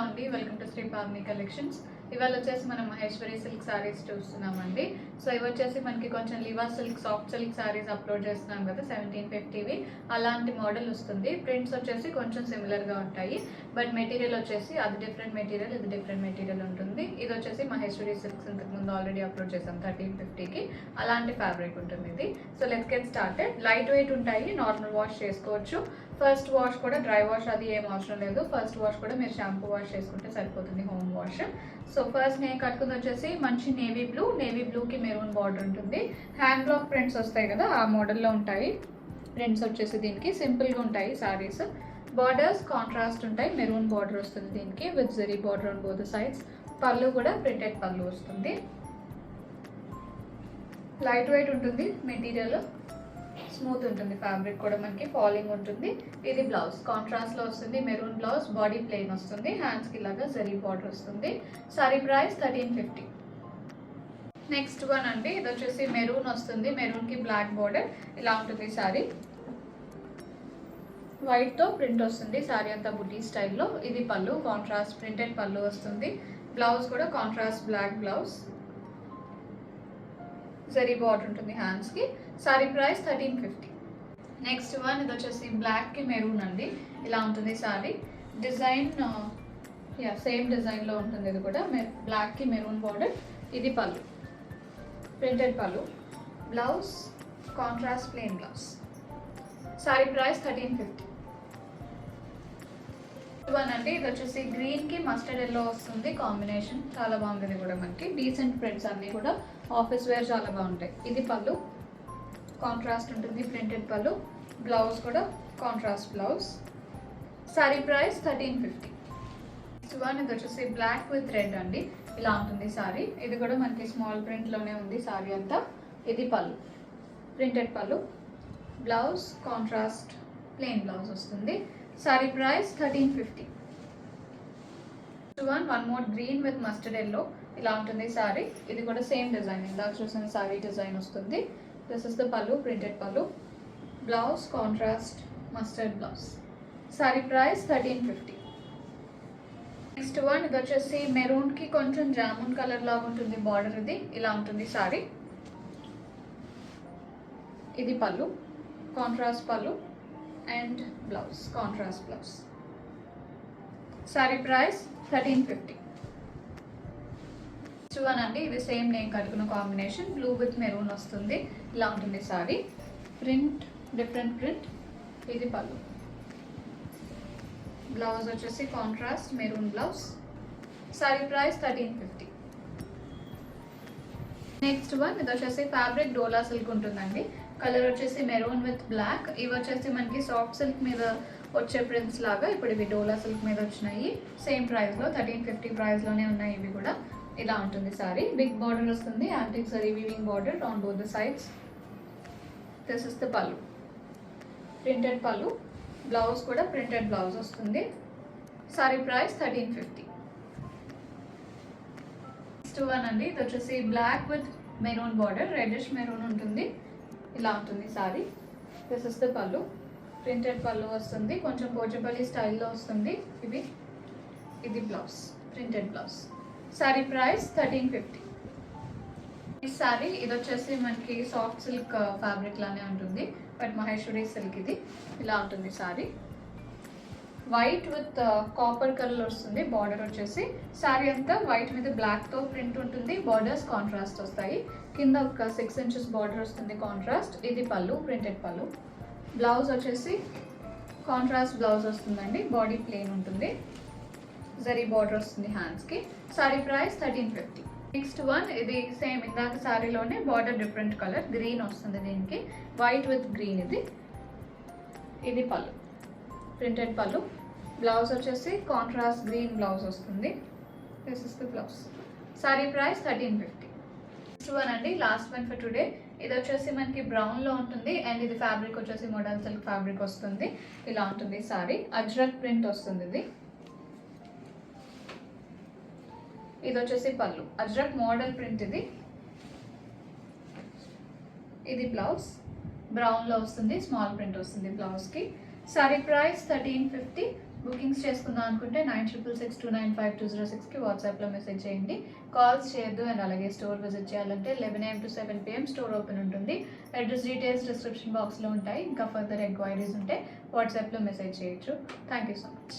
అండి, welcome to Sri Pavani collections. ఇవాళ వచ్చేసి మనం మహేశ్వరి సిల్క్ సారీస్ చూస్తున్నామండి. సో ఇవి వచ్చేసి మనకి కొంచెం Liva silk, soft silk saris upload చేస్తున్నాం కదా 1750వి. అలాంటి మోడల్ వస్తుంది. ప్రింట్స్ వచ్చేసి కొంచెం సిమిలర్గా ఉంటాయి, బట్ మెటీరియల్ వచ్చేసి అది డిఫరెంట్ మెటీరియల్, ఇది డిఫరెంట్ మెటీరియల్ ఉంటుంది. ఇది వచ్చేసి మహేశ్వరి సిల్క్స్ ఇంతకుముందు ఆల్రెడీ అప్లోడ్ చేసాం 1350కి. అలాంటి ఫ్యాబ్రిక్ ఉంటుంది ఇది. So let's get started. Light weight ఉంటాయి, నార్మల్ వాష్ చేసుకోవచ్చు. ఫస్ట్ వాష్ కూడా డ్రై వాష్ అది ఏం అవసరం లేదు. ఫస్ట్ వాష్ కూడా మీరు షాంపూ వాష్ చేసుకుంటే సరిపోతుంది, హోమ్ వాష్. సో ఫస్ట్ నేను కట్టుకుంది వచ్చేసి మంచి నేవీ బ్లూకి మెరూన్ బార్డర్ ఉంటుంది. హ్యాండ్ బ్లాక్ ప్రింట్స్ వస్తాయి కదా, ఆ మోడల్లో ఉంటాయి ప్రింట్స్. వచ్చేసి దీనికి సింపుల్గా ఉంటాయి సారీస్. బార్డర్స్ కాంట్రాస్ట్ ఉంటాయి, మెరూన్ బార్డర్ వస్తుంది దీనికి with zari border on both sides. పళ్ళు కూడా ప్రింటెడ్ పళ్ళు వస్తుంది. లైట్ వెయిట్ ఉంటుంది మెటీరియల్, స్మూత్ ఉంటుంది ఫ్యాబ్రిక్ కూడా, మనకి ఫాలింగ్ ఉంటుంది. ఇది బ్లౌజ్ కాంట్రాస్ట్ లో వస్తుంది, మెరూన్ బ్లౌజ్, బాడీ ప్లెయిన్ వస్తుంది, హ్యాండ్స్ కి లాగా జరీ బార్డర్ వస్తుంది. Sari price 1350. నెక్స్ట్ వన్ అండి, ఇది వచ్చేసి మెరూన్ వస్తుంది, మెరూన్ కి బ్లాక్ బార్డర్ ఇలా ఉంటుంది సారీ. వైట్ తో ప్రింట్ వస్తుంది సారీ అంతా బుటీ స్టైల్లో. ఇది పళ్ళు, కాంట్రాస్ట్ ప్రింటెడ్ పళ్ళు వస్తుంది. బ్లౌజ్ కూడా contrast black blouse, zari border ఉంటుంది హ్యాండ్స్ కి. Sari price 1350. నెక్స్ట్ వన్, ఇది వచ్చేసి బ్లాక్ కి మెరూన్ అండి, ఇలా ఉంటుంది సారీ. డిజైన్ సేమ్ డిజైన్ లో ఉంటుంది. ఇది కూడా బ్లాక్ కి మెరూన్ బార్డర్. ఇది పళ్ళు, printed pallu. Blouse contrast plain blouse. Sari price 1350. One అండి, ఇది వచ్చేసి గ్రీన్ కి మస్టర్డ్ ఎల్లో వస్తుంది కాంబినేషన్, చాలా బాగుంటుంది కూడా. మనకి డీసెంట్ ప్రింట్స్ అన్ని కూడా ఆఫీస్ వేర్ చాలా బాగుంటాయి. ఇది పళ్ళు, కాంట్రాస్ట్ ఉంటుంది ప్రింటెడ్ పళ్ళు. బ్లౌజ్ కూడా contrast blouse. Sari price 1350. Next one, ఇది వచ్చేసి బ్లాక్ విత్ రెడ్ అండి, ఇలా ఉంటుంది సారీ. ఇది కూడా మనకి స్మాల్ ప్రింట్లోనే ఉంది సారీ అంతా. ఇది పళ్ళు, printed pallu. Blouse contrast plain blouse వస్తుంది. Sari price 1350. One more green with mustard yellow, ఇలా ఉంటుంది సారీ. ఇది కూడా సేమ్ డిజైన్, ఇందాక చూసిన సారీ డిజైన్ వస్తుంది. This is the pallu, printed pallu. Blouse contrast mustard blouse. Sari price 1350. Next one, ఇది వచ్చేసి మెరూన్ కి కొంచెం జామున్ కలర్ లాగా ఉంటుంది బార్డర్. ఇది ఇలా ఉంటుంది సారీ. ఇది పళ్ళు, కాంట్రాస్ట్ పళ్ళు and blouse contrast blouse. Sari price 1350. Next one అండి, ఇది సేమ్ నేను కట్టుకున్న కాంబినేషన్, బ్లూ విత్ మెరూన్ వస్తుంది, ఇలా ఉంటుంది సారీ. Print different print. ఇది పళ్ళు, బ్లౌజ్ వచ్చేసి contrast maroon blouse. Sari price 1350. Next one, ఇది వచ్చేసి ఫ్యాబ్రిక్ డోలా సిల్క్ ఉంటుందండి. కలర్ వచ్చేసి మెరూన్ విత్ బ్లాక్. ఇవి వచ్చేసి మనకి సాఫ్ట్ సిల్క్ మీద వచ్చే ప్రింట్స్ లాగా ఇప్పుడు ఇవి డోలా సిల్క్ మీద వచ్చినాయి. సేమ్ ప్రైస్లో 1350 ప్రైస్లోనే ఉన్నాయి ఇవి కూడా. ఇలా ఉంటుంది సారీ. బిగ్ బార్డర్ వస్తుంది, antique zari weaving border on both the sides. This is the pallu, printed pallu. Blouse కూడా ప్రింటెడ్ బ్లౌజ్ వస్తుంది. Sari price 1350. నెక్స్ట్ వన్ అండి, ఇది వచ్చేసి black with maroon border, reddish maroon ఉంటుంది, ఇలా ఉంటుంది sari. This is the pallu, printed pallu వస్తుంది, కొంచెం పోచంపల్లి స్టైల్లో వస్తుంది ఇవి. ఇది blouse, printed blouse. Sari price 1350. ఈ సారీ ఇది వచ్చేసి మనకి సాఫ్ట్ సిల్క్ ఫ్యాబ్రిక్ లానే ఉంటుంది, బట్ మహేశ్వరి సిల్క్ ఇది. ఇలా ఉంటుంది sorry. White with copper colour వస్తుంది బార్డర్ వచ్చేసి. సారీ అంతా వైట్ మీద బ్లాక్ తో ప్రింట్ ఉంటుంది. బార్డర్స్ కాంట్రాస్ట్ వస్తాయి. కింద ఒక 6 inches బార్డర్ వస్తుంది కాంట్రాస్ట్. ఇది పళ్ళు, ప్రింటెడ్ పళ్ళు. బ్లౌజ్ వచ్చేసి కాంట్రాస్ట్ బ్లౌజ్ వస్తుందండి, బాడీ ప్లెయిన్ ఉంటుంది, జరీ బార్డర్ వస్తుంది హ్యాండ్స్ కి. Sari price 1350. నెక్స్ట్ వన్, ఇది సేమ్ ఇందాక సారీలోనే బార్డర్ డిఫరెంట్ కలర్, గ్రీన్ వస్తుంది దీనికి, వైట్ విత్ గ్రీన్. ఇది పళ్ళు, ప్రింటెడ్ పళ్ళు. బ్లౌజ్ వచ్చేసి కాంట్రాస్ట్ గ్రీన్ బ్లౌజ్ వస్తుంది. This is the blouse. Sari price 1350. Next one అండి, లాస్ట్ వన్ ఫర్ టుడే. ఇది వచ్చేసి మనకి బ్రౌన్ లో ఉంటుంది అండ్ ఇది ఫ్యాబ్రిక్ వచ్చేసి మోడల్ సిల్క్ ఫ్యాబ్రిక్ వస్తుంది. ఇలా ఉంటుంది సారీ. అజ్రక్ ప్రింట్ వస్తుంది ఇది. ఇది వచ్చేసి పళ్ళు, అజ్రక్ మోడల్ ప్రింట్ ఇది. ఇది బ్లౌజ్, బ్రౌన్ లో వస్తుంది, స్మాల్ ప్రింట్ వస్తుంది బ్లౌజ్ కి. Sari price 1350. బుకింగ్స్ చేసుకుందాం అనుకుంటే 9666295206కి వాట్సాప్లో మెసేజ్ చేయండి. కాల్స్ చేయొద్దు. అండ్ అలాగే స్టోర్ విజిట్ చేయాలంటే 11 AM to 7 PM store open ఉంటుంది. అడ్రస్ డీటెయిల్స్ డిస్క్రిప్షన్ బాక్స్లో ఉంటాయి. ఇంకా ఫర్దర్ ఎంక్వైరీస్ ఉంటే వాట్సాప్లో మెసేజ్ చేయొచ్చు. Thank you so much.